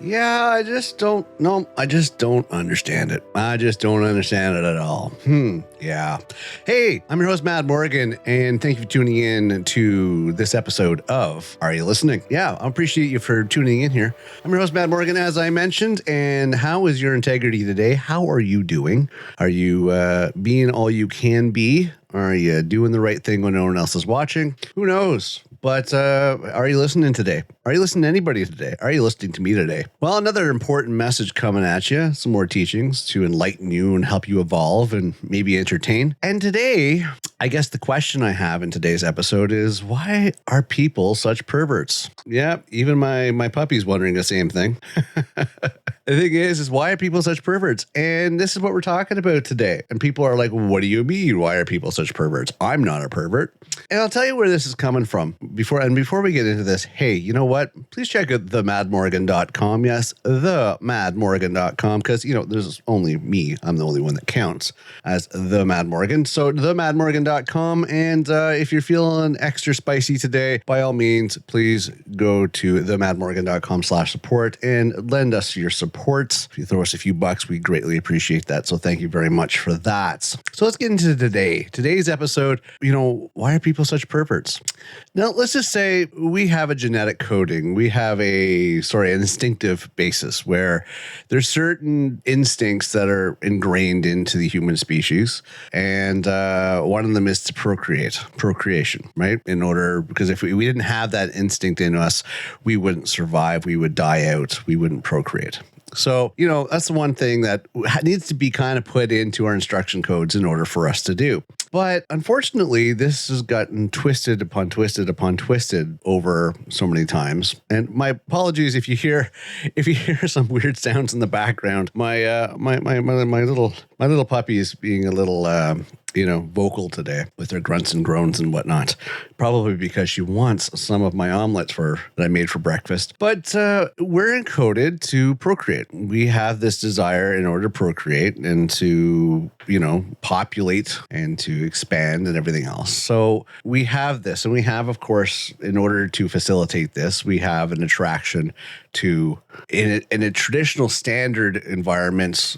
Yeah, I just don't understand it. I just don't understand it at all. Yeah. Hey, I'm your host, Matt Morgan, and thank you for tuning in to this episode of Are You Listening? Yeah, I appreciate you for tuning in here. I'm your host, Matt Morgan, as I mentioned, and how is your integrity today? How are you doing? Are you being all you can be? Are you doing the right thing when no one else is watching? Who knows? But are you listening today? Are you listening to anybody today? Are you listening to me today? Well, another important message coming at you. Some more teachings to enlighten you and help you evolve and maybe entertain. And today, I guess the question I have in today's episode is, why are people such perverts? Yeah, even my puppy's wondering the same thing. The thing is why are people such perverts? And this is what we're talking about today. And people are like, what do you mean? Why are people such perverts? I'm not a pervert. And I'll tell you where this is coming from. Before we get into this, hey, you know what? Please check out themadmorgan.com. Yes, themadmorgan.com, because, there's only me. I'm the only one that counts as the Mad Morgan. So themadmorgan.com. And if you're feeling extra spicy today, by all means, please go to themadmorgan.com/support and lend us your support. If you throw us a few bucks, we greatly appreciate that. So thank you very much for that. So let's get into today's episode. Why are people such perverts? Now, let's just say we have a genetic coding. We have an instinctive basis where there's certain instincts that are ingrained into the human species. And one of them is to procreation, right? Because if we didn't have that instinct in us, we wouldn't survive. We would die out. We wouldn't procreate. So, that's the one thing that needs to be kind of put into our instruction codes in order for us to do. But unfortunately, this has gotten twisted upon twisted upon twisted over so many times. And my apologies if you hear some weird sounds in the background. My little puppy is being a little vocal today with her grunts and groans and whatnot. Probably because she wants some of my omelets that I made for breakfast. But we're encoded to procreate. We have this desire in order to procreate and to, populate and to expand and everything else. So we have this, and we have, of course, in order to facilitate this, we have an attraction to, in a traditional standard environments,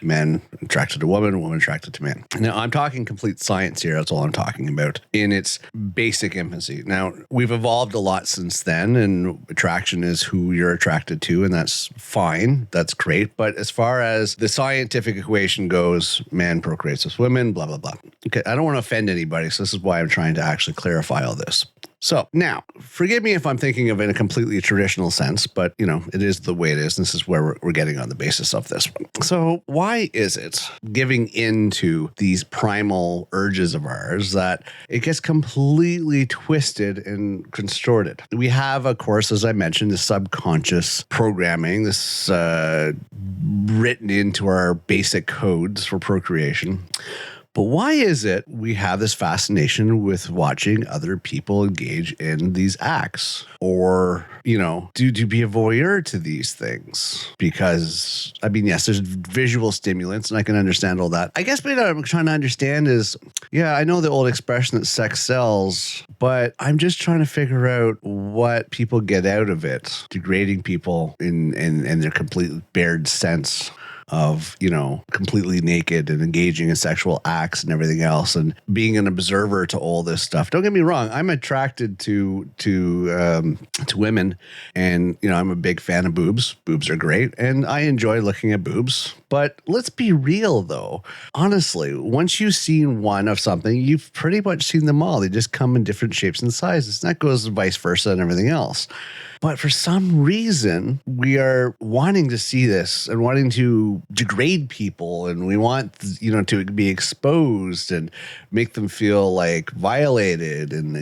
men attracted to women attracted to men. Now, I'm talking complete science here. That's all I'm talking about in its basic infancy. Now, we've evolved a lot since then, and attraction is who you're attracted to, and that's fine. That's great. But as far as the scientific equation goes, man procreates with women, blah, blah, blah. Okay, I don't want to offend anybody, so this is why I'm trying to actually clarify all this. So now, forgive me if I'm thinking of it in a completely traditional sense, but, it is the way it is. This is where we're getting on the basis of this one. So why is it giving into these primal urges of ours that it gets completely twisted and contorted? We have, of course, as I mentioned, the subconscious programming, this written into our basic codes for procreation. But why is it we have this fascination with watching other people engage in these acts or, to be a voyeur to these things? Because, yes, there's visual stimulants and I can understand all that. I guess what I'm trying to understand is, I know the old expression that sex sells, but I'm just trying to figure out what people get out of it, degrading people in their complete bared sense of, completely naked and engaging in sexual acts and everything else and being an observer to all this stuff. Don't get me wrong. I'm attracted to women and, I'm a big fan of boobs. Boobs are great. And I enjoy looking at boobs. But let's be real, though. Honestly, once you've seen one of something, you've pretty much seen them all. They just come in different shapes and sizes. And that goes vice versa and everything else. But for some reason, we are wanting to see this and wanting to degrade people. And we want, to be exposed and make them feel like violated. And,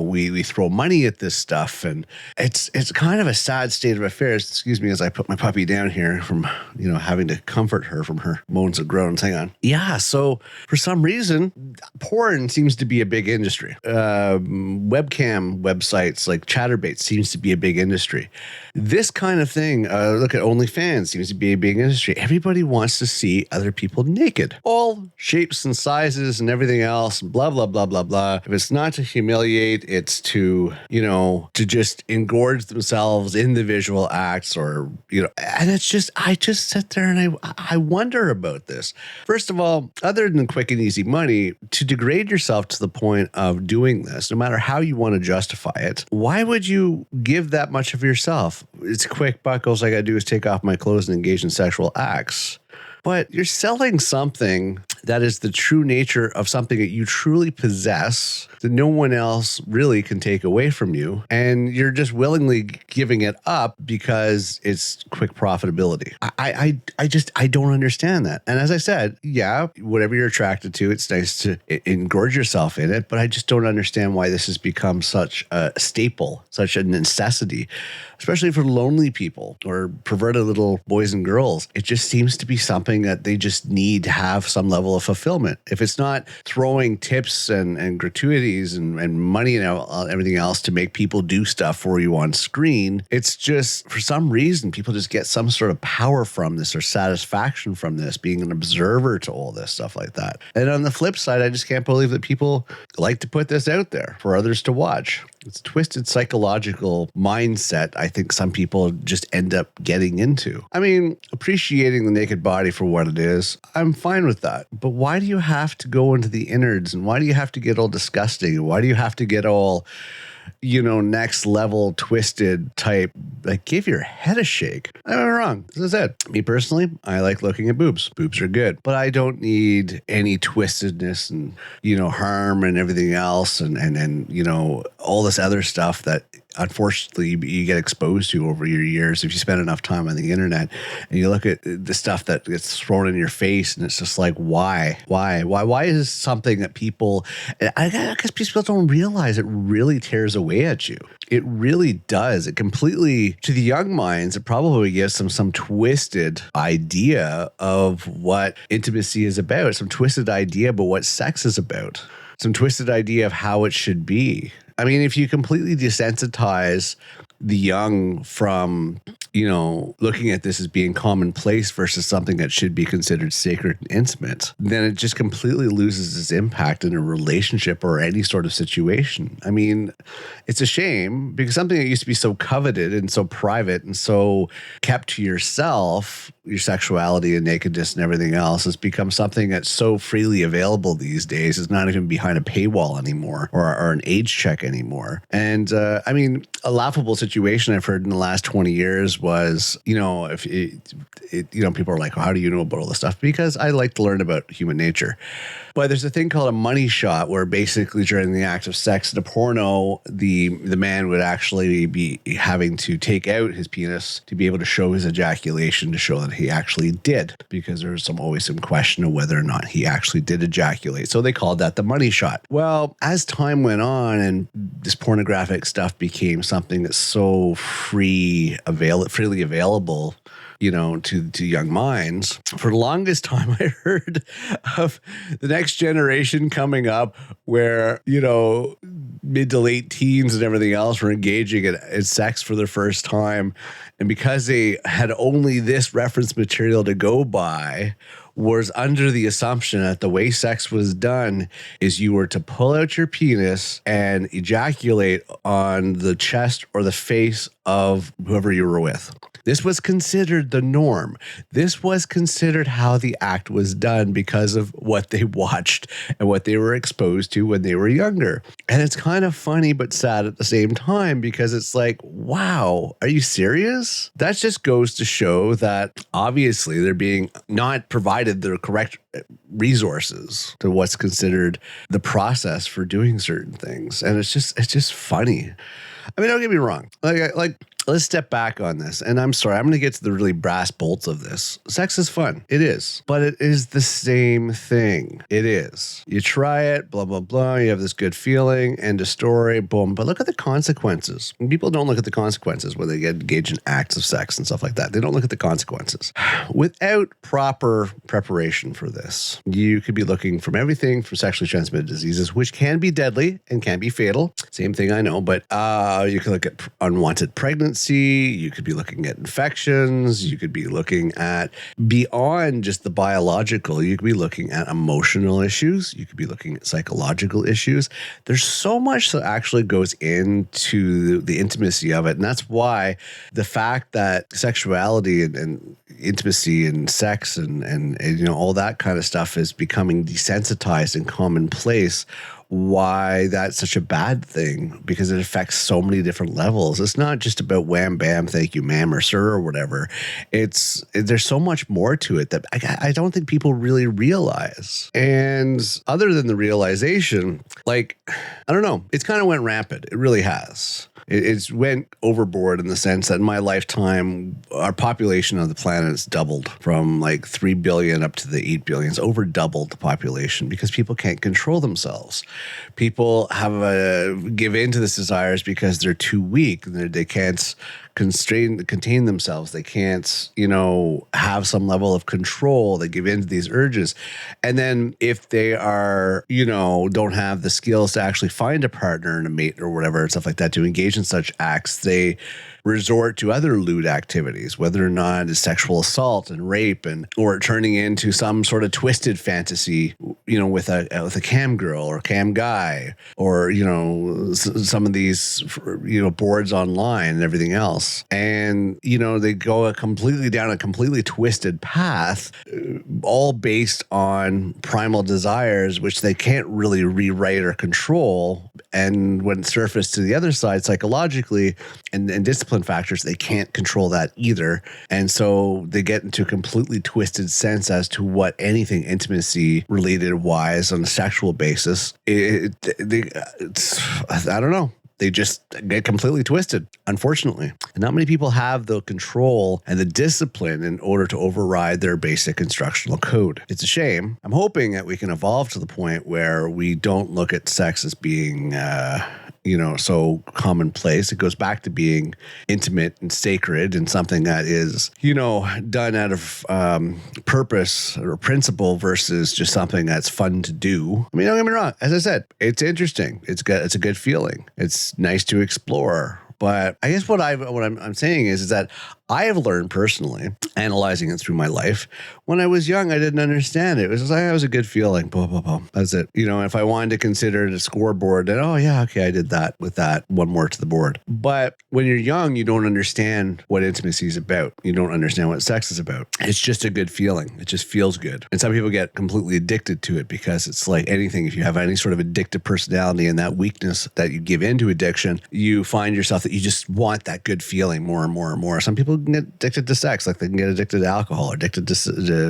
we throw money at this stuff. And it's kind of a sad state of affairs. Excuse me as I put my puppy down here from, having to comfort heard her from her moans and groans. Hang on. Yeah. So for some reason, porn seems to be a big industry. Webcam websites like Chatterbait seems to be a big industry. This kind of thing, look at OnlyFans, seems to be a big industry. Everybody wants to see other people naked, all shapes and sizes and everything else, blah, blah, blah, blah, blah. If it's not to humiliate, it's to, to just engorge themselves in the visual acts or, and it's just, I just sit there and I wonder about this. First of all, other than quick and easy money, to degrade yourself to the point of doing this, no matter how you want to justify it, why would you give that much of yourself? It's quick buck. All I got to do is take off my clothes and engage in sexual acts. But you're selling something that is the true nature of something that you truly possess that no one else really can take away from you. And you're just willingly giving it up because it's quick profitability. I don't understand that. And as I said, yeah, whatever you're attracted to, it's nice to engorge yourself in it. But I just don't understand why this has become such a staple, such a necessity, especially for lonely people or perverted little boys and girls. It just seems to be something that they just need to have some level of fulfillment. If it's not throwing tips and gratuities and money and everything else to make people do stuff for you on screen, it's just for some reason people just get some sort of power from this or satisfaction from this, being an observer to all this stuff like that. And on the flip side, I just can't believe that people like to put this out there for others to watch. It's a twisted psychological mindset I think some people just end up getting into. I mean, appreciating the naked body for what it is, I'm fine with that. But why do you have to go into the innards? And why do you have to get all disgusting? And why do you have to get all, next level twisted type, like give your head a shake? I'm not wrong. As I said, me personally, I like looking at boobs. Boobs are good, but I don't need any twistedness and, harm and everything else. And all this other stuff that unfortunately you get exposed to over your years if you spend enough time on the internet and you look at the stuff that gets thrown in your face and it's just like, why is this something that people, I guess people don't realize it really tears away at you. It really does. It completely, to the young minds, it probably gives them some twisted idea of what intimacy is about, some twisted idea about what sex is about, some twisted idea of how it should be. I mean, if you completely desensitize the young from, looking at this as being commonplace versus something that should be considered sacred and intimate, then it just completely loses its impact in a relationship or any sort of situation. I mean, it's a shame because something that used to be so coveted and so private and so kept to yourself, your sexuality and nakedness and everything else, has become something that's so freely available these days. It's not even behind a paywall anymore or an age check anymore. And I mean, a laughable situation I've heard in the last 20 years was, if people are like, well, how do you know about all this stuff? Because I like to learn about human nature. But there's a thing called a money shot where basically during the act of sex in a porno, the man would actually be having to take out his penis to be able to show his ejaculation to show that he actually did, because there's always some question of whether or not he actually did ejaculate. So they called that the money shot. Well, as time went on and this pornographic stuff became something that's so freely available, to young minds. For the longest time, I heard of the next generation coming up where, mid to late teens and everything else were engaging in sex for the first time. And because they had only this reference material to go by, was under the assumption that the way sex was done is you were to pull out your penis and ejaculate on the chest or the face of whoever you were with. This was considered the norm. This was considered how the act was done because of what they watched and what they were exposed to when they were younger. And it's kind of funny but sad at the same time because it's like, wow, are you serious? That just goes to show that obviously they're being not provided the correct resources to what's considered the process for doing certain things. And it's just funny. I mean, don't get me wrong. Like let's step back on this. And I'm sorry, I'm going to get to the really brass bolts of this. Sex is fun. It is. But it is the same thing. It is. You try it, blah, blah, blah. You have this good feeling, end of story, boom. But look at the consequences. And people don't look at the consequences when they get engaged in acts of sex and stuff like that. They don't look at the consequences. Without proper preparation for this, you could be looking from everything from sexually transmitted diseases, which can be deadly and can be fatal. Same thing, I know. But you can look at unwanted pregnancy. You could be looking at infections. You could be looking at beyond just the biological. You could be looking at emotional issues. You could be looking at psychological issues. There's so much that actually goes into the intimacy of it. And that's why the fact that sexuality and intimacy and sex and you know, all that kind of stuff is becoming desensitized and commonplace, why that's such a bad thing, because it affects so many different levels. It's not just about wham, bam, thank you, ma'am, or sir, or whatever. There's so much more to it that I don't think people really realize. And other than the realization, like, I don't know, it's kind of went rampant. It really has. It's went overboard in the sense that in my lifetime, our population of the planet has doubled from like 3 billion up to the 8 billion. It's over doubled the population because people can't control themselves. People give in to this desires because they're too weak. They can't contain themselves. They can't, you know, have some level of control. They give in to these urges. And then if they are, you know, don't have the skills to actually find a partner and a mate or whatever, and stuff like that, to engage in such acts, they resort to other lewd activities, whether or not it's sexual assault and rape, or turning into some sort of twisted fantasy, you know, with a cam girl or cam guy, or, you know, some of these, you know, boards online and everything else. And, you know, they go down a completely twisted path, all based on primal desires, which they can't really rewrite or control. And when surfaced to the other side psychologically and discipline factors, they can't control that either. And so they get into a completely twisted sense as to what anything intimacy related wise on a sexual basis. I don't know. They just get completely twisted, unfortunately. And not many people have the control and the discipline in order to override their basic instructional code. It's a shame. I'm hoping that we can evolve to the point where we don't look at sex as being you know, so commonplace. It goes back to being intimate and sacred and something that is, you know, done out of purpose or principle versus just something that's fun to do. I mean, don't get me wrong. As I said, it's interesting. It's a good feeling. It's nice to explore. But I guess what I'm saying is that I have learned personally, analyzing it through my life, when I was young, I didn't understand it. It was like, it was a good feeling. Blah, blah, blah. That's it. You know, if I wanted to consider it a scoreboard, then, oh, yeah, okay, I did that with that one more to the board. But when you're young, you don't understand what intimacy is about. You don't understand what sex is about. It's just a good feeling. It just feels good. And some people get completely addicted to it because it's like anything. If you have any sort of addictive personality and that weakness that you give into addiction, you find yourself that you just want that good feeling more and more and more. Some people can get addicted to sex, like they can get addicted to alcohol, or addicted to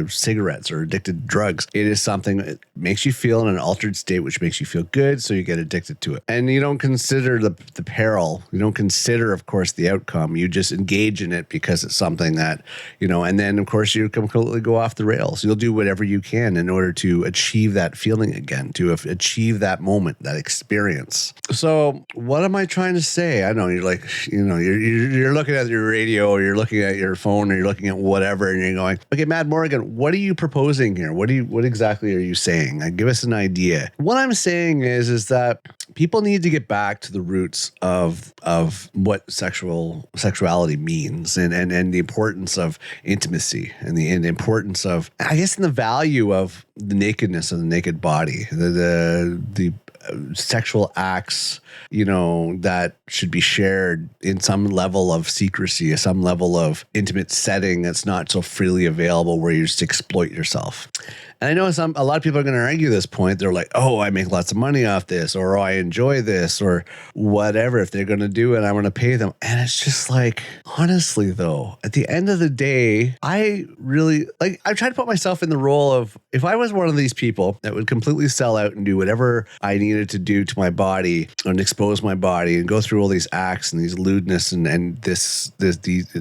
cigarettes, or addicted to drugs. It is something that makes you feel in an altered state, which makes you feel good, so you get addicted to it. And you don't consider the peril. You don't consider, of course, the outcome. You just engage in it because it's something that, you know, and then, of course, you completely go off the rails. You'll do whatever you can in order to achieve that feeling again, to achieve that moment, that experience. So what am I trying to say? I know you're like, you know, you're looking at your radio, or you're looking at your phone, or you're looking at whatever, and you're going, okay, Mad Morgan, what are you proposing here? What exactly are you saying? Give us an idea. What I'm saying is that people need to get back to the roots of what sexuality means, and the importance of intimacy, and the importance of, I guess, and the value of the nakedness of the naked body, the sexual acts, you know, that should be shared in some level of secrecy, some level of intimate setting that's not so freely available where you just exploit yourself. And I know a lot of people are going to argue this point. They're like, oh, I make lots of money off this, or oh, I enjoy this, or whatever. If they're going to do it, I'm going to pay them. And it's just like, honestly, though, at the end of the day, I really like, I try to put myself in the role of, if I was one of these people that would completely sell out and do whatever I needed to do to my body and expose my body and go through all these acts and these lewdness and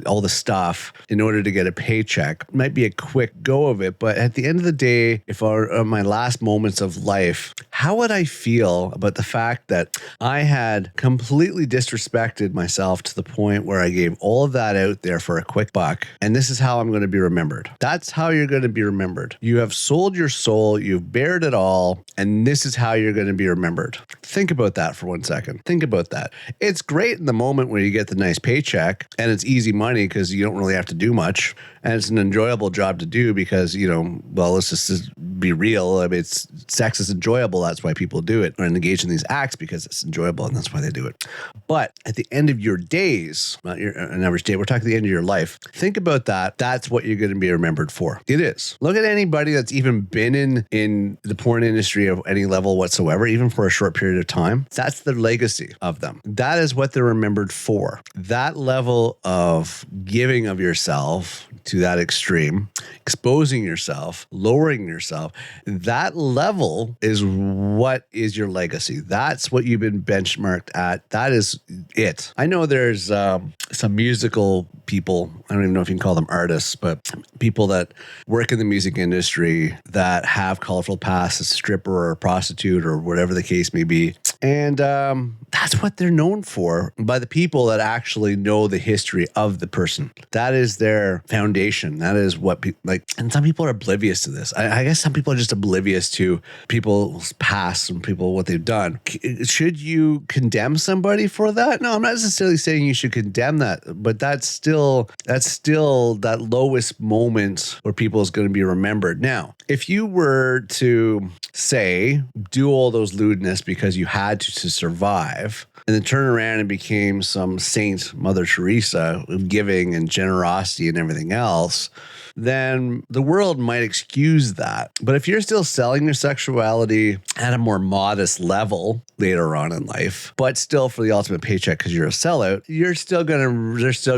all the stuff in order to get a paycheck, it might be a quick go of it. But at the end of the day, if on my last moments of life, how would I feel about the fact that I had completely disrespected myself to the point where I gave all of that out there for a quick buck? And this is how I'm going to be remembered. That's how you're going to be remembered. You have sold your soul, you've bared it all, and this is how you're going to be remembered. Think about that for 1 second. Think about that. It's great in the moment where you get the nice paycheck and it's easy money because you don't really have to do much. And it's an enjoyable job to do because, well, let's just be real. I mean, sex is enjoyable. That's why people do it or engage in these acts, because it's enjoyable and that's why they do it. But at the end of your days, not an average day, we're talking the end of your life. Think about that. That's what you're going to be remembered for. It is. Look at anybody that's even been in the porn industry of any level whatsoever, even for a short period of time. That's the legacy of them. That is what they're remembered for. That level of giving of yourself to that extreme, exposing yourself, lowering yourself, that level is what is your legacy. That's what you've been benchmarked at. That is it. I know there's some musical people, I don't even know if you can call them artists, but people that work in the music industry that have colorful past, a stripper or a prostitute or whatever the case may be. And that's what they're known for by the people that actually know the history of the person. That is their foundation. That is what people like. And some people are oblivious to this. I guess some people are just oblivious to people's past and what they've done. Should you condemn somebody for that? No, I'm not necessarily saying you should condemn that, but that's still that lowest moment where people is going to be remembered. Now, if you were to say, do all those lewdness because you had to survive, and then turn around and became some saint, Mother Teresa, of giving and generosity and everything else, then the world might excuse that. But if you're still selling your sexuality at a more modest level later on in life, but still for the ultimate paycheck because you're a sellout, they're still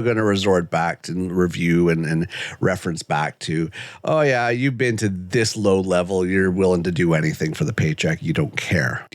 gonna resort back to review and reference back to, oh yeah, you've been to this low level, you're willing to do anything for the paycheck, you don't care.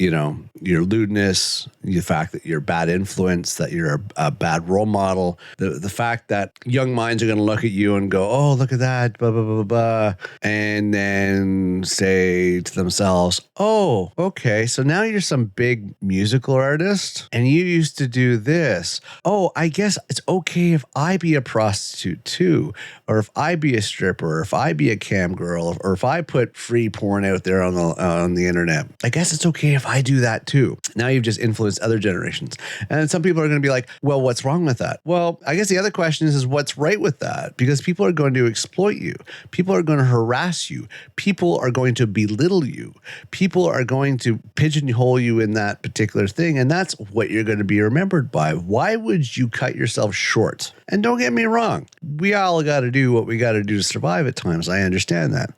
Your lewdness, the fact that you're a bad influence, that you're a bad role model, the fact that young minds are going to look at you and go, oh, look at that, blah, blah, blah, blah, blah, and then say to themselves, oh, okay, so now you're some big musical artist and you used to do this. Oh, I guess it's okay if I be a prostitute too, or if I be a stripper, or if I be a cam girl, or if I put free porn out there on the internet. I guess it's okay if I do that too. Now you've just influenced other generations. And some people are going to be like, well, what's wrong with that? Well, I guess the other question is what's right with that? Because people are going to exploit you. People are going to harass you. People are going to belittle you. People are going to pigeonhole you in that particular thing. And that's what you're going to be remembered by. Why would you cut yourself short? And don't get me wrong. We all got to do what we got to do to survive at times. I understand that.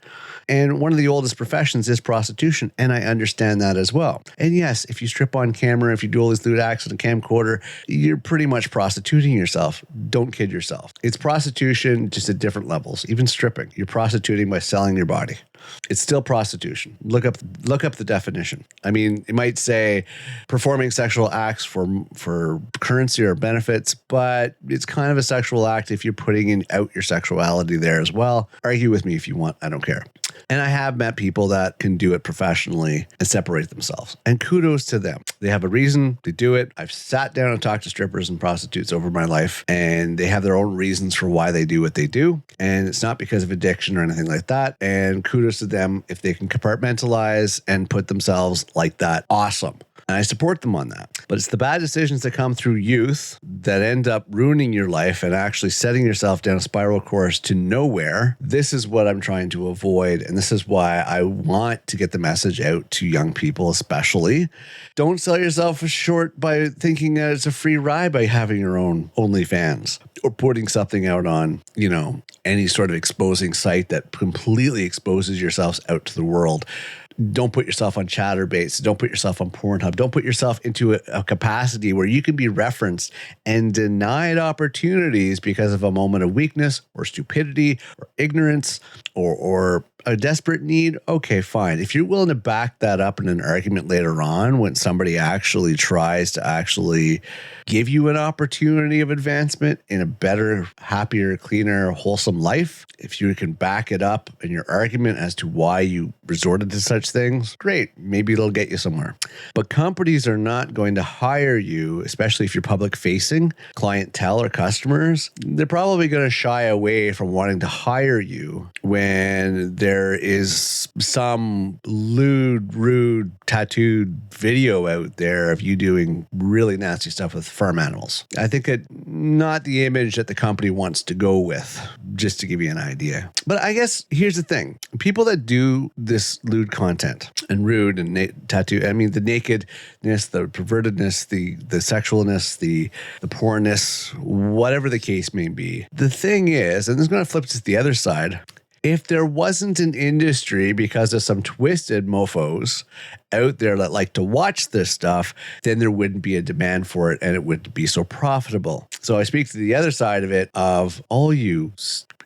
And one of the oldest professions is prostitution, and I understand that as well. And yes, if you strip on camera, if you do all these lewd acts in a camcorder, you're pretty much prostituting yourself. Don't kid yourself. It's prostitution, just at different levels. Even stripping, you're prostituting by selling your body. It's still prostitution. Look up the definition. I mean, it might say performing sexual acts for currency or benefits, but it's kind of a sexual act if you're putting out your sexuality there as well. Argue with me if you want. I don't care. And I have met people that can do it professionally and separate themselves. And kudos to them. They have a reason to do it. I've sat down and talked to strippers and prostitutes over my life, and they have their own reasons for why they do what they do. And it's not because of addiction or anything like that. And kudos to them if they can compartmentalize and put themselves like that. Awesome. And I support them on that. But it's the bad decisions that come through youth that end up ruining your life and actually setting yourself down a spiral course to nowhere. This is what I'm trying to avoid. And this is why I want to get the message out to young people, especially. Don't sell yourself short by thinking that it's a free ride by having your own OnlyFans or putting something out on, any sort of exposing site that completely exposes yourselves out to the world. Don't put yourself on Chatterbaits. Don't put yourself on Pornhub. Don't put yourself into a capacity where you can be referenced and denied opportunities because of a moment of weakness or stupidity or ignorance or a desperate need. Okay, fine. If you're willing to back that up in an argument later on when somebody actually tries to actually give you an opportunity of advancement in a better, happier, cleaner, wholesome life, if you can back it up in your argument as to why you resorted to such things, great. Maybe it'll get you somewhere. But companies are not going to hire you, especially if you're public facing, clientele or customers. They're probably going to shy away from wanting to hire you when there is some lewd, rude, tattooed video out there of you doing really nasty stuff with farm animals. I think that not the image that the company wants to go with, just to give you an idea. But I guess here's the thing. People that do this lewd content and rude and tattoo, the nakedness, the pervertedness, the sexualness, the pornness, whatever the case may be. The thing is, and this is going to flip to the other side, if there wasn't an industry because of some twisted mofos out there that like to watch this stuff, then there wouldn't be a demand for it and it wouldn't be so profitable. So I speak to the other side of it of all you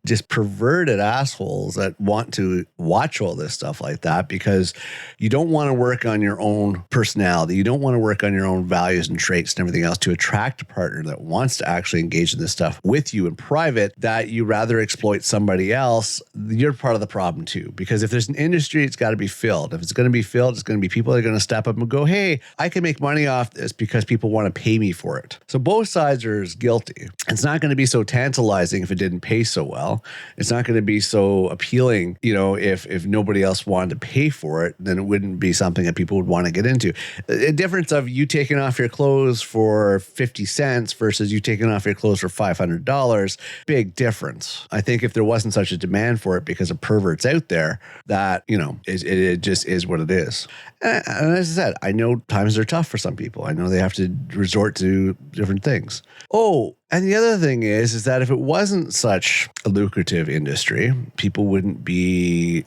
just perverted assholes that want to watch all this stuff like that because you don't want to work on your own personality. You don't want to work on your own values and traits and everything else to attract a partner that wants to actually engage in this stuff with you in private, that you rather exploit somebody else. You're part of the problem too, because if there's an industry, it's got to be filled. If it's going to be filled, it's going to be people that are going to step up and go, hey, I can make money off this because people want to pay me for it. So both sides are as guilty. It's not going to be so tantalizing if it didn't pay so well. It's not going to be so appealing, if nobody else wanted to pay for it, then it wouldn't be something that people would want to get into. A difference of you taking off your clothes for 50 cents versus you taking off your clothes for $500, big difference. I think if there wasn't such a demand for it because of perverts out there, that, it just is what it is. And as I said, I know times are tough for some people. I know they have to resort to different things. Oh, and the other thing is that if it wasn't such a lucrative industry, people wouldn't be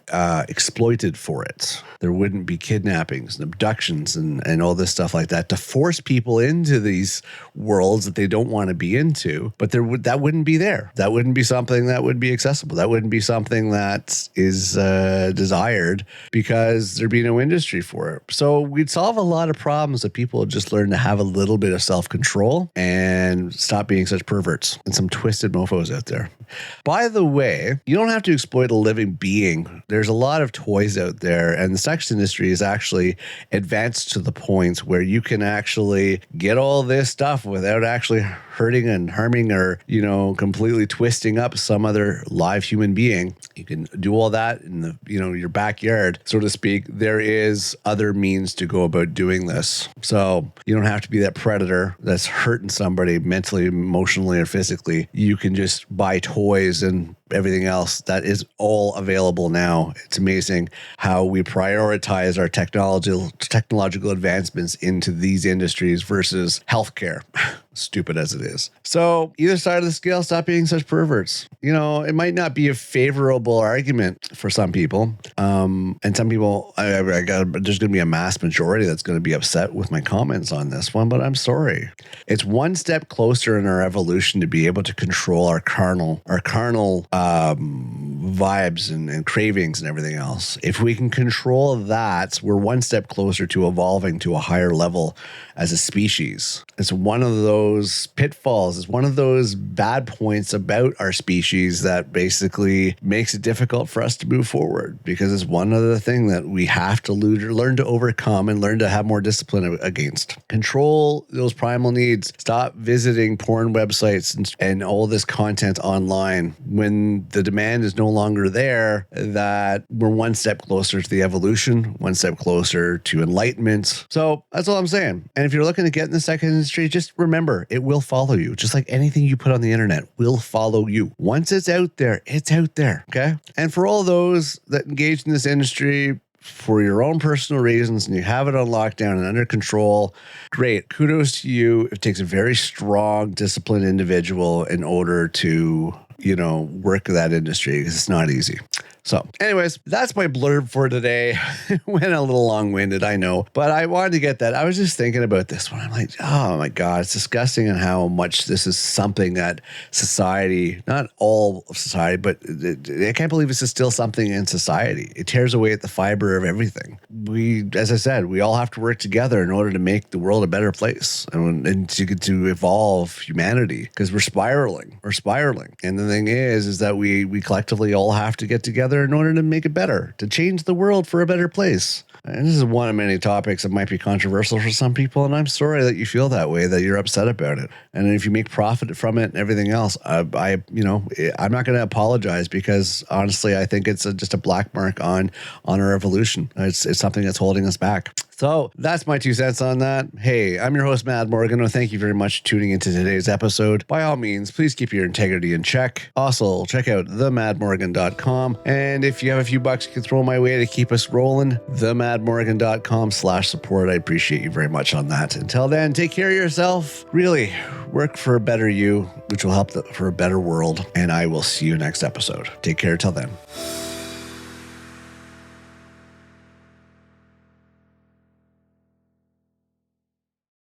exploited for it. There wouldn't be kidnappings and abductions and all this stuff like that to force people into these worlds that they don't want to be into. But that wouldn't be there. That wouldn't be something that would be accessible. That wouldn't be something that is desired because there'd be no industry for it. So we'd solve a lot of problems if people just learn to have a little bit of self-control and stop being such perverts and some twisted mofos out there. By the way, you don't have to exploit a living being. There's a lot of toys out there, and the sex industry is actually advanced to the point where you can actually get all this stuff without actually hurting and harming or, completely twisting up some other live human being. You can do all that in your backyard, so to speak. There is other means to go about doing this. So you don't have to be that predator that's hurting somebody mentally, emotionally, or physically. You can just buy toys and everything else that is all available now. It's amazing how we prioritize our technological advancements into these industries versus healthcare. Stupid as it is. So either side of the scale, stop being such perverts. It might not be a favorable argument for some people. And some people, there's going to be a mass majority that's going to be upset with my comments on this one, but I'm sorry. It's one step closer in our evolution to be able to control our carnal vibes and cravings and everything else. If we can control that, we're one step closer to evolving to a higher level as a species. It's one of those pitfalls. It's one of those bad points about our species that basically makes it difficult for us to move forward, because it's one other thing that we have to learn to overcome and learn to have more discipline against. Control those primal needs. Stop visiting porn websites and all this content online when the demand is no longer there, that we're one step closer to the evolution, one step closer to enlightenment. So that's all I'm saying. And if you're looking to get in the sex industry, just remember, it will follow you. Just like anything you put on the internet will follow you. Once it's out there, it's out there. Okay. And for all those that engage in this industry for your own personal reasons and you have it on lockdown and under control, great. Kudos to you. It takes a very strong, disciplined individual in order to, work that industry, because it's not easy. So anyways, that's my blurb for today. Went a little long-winded, I know, but I wanted to get that. I was just thinking about this one. I'm like, oh my God, it's disgusting and how much this is something that society, not all of society, but I can't believe this is still something in society. It tears away at the fiber of everything. As I said, we all have to work together in order to make the world a better place and to evolve humanity, because we're spiraling. And the thing is that we collectively all have to get together in order to make it better, to change the world for a better place. And this is one of many topics that might be controversial for some people, and I'm sorry that you feel that way, that you're upset about it. And if you make profit from it and everything else, I'm not going to apologize, because honestly, I think it's just a black mark on our evolution. It's something that's holding us back. So that's my 2 cents on that. Hey, I'm your host, Mad Morgan. And thank you very much for tuning into today's episode. By all means, please keep your integrity in check. Also, check out themadmorgan.com. And if you have a few bucks you can throw my way to keep us rolling, themadmorgan.com/support. I appreciate you very much on that. Until then, take care of yourself. Really, work for a better you, which will help for a better world. And I will see you next episode. Take care till then.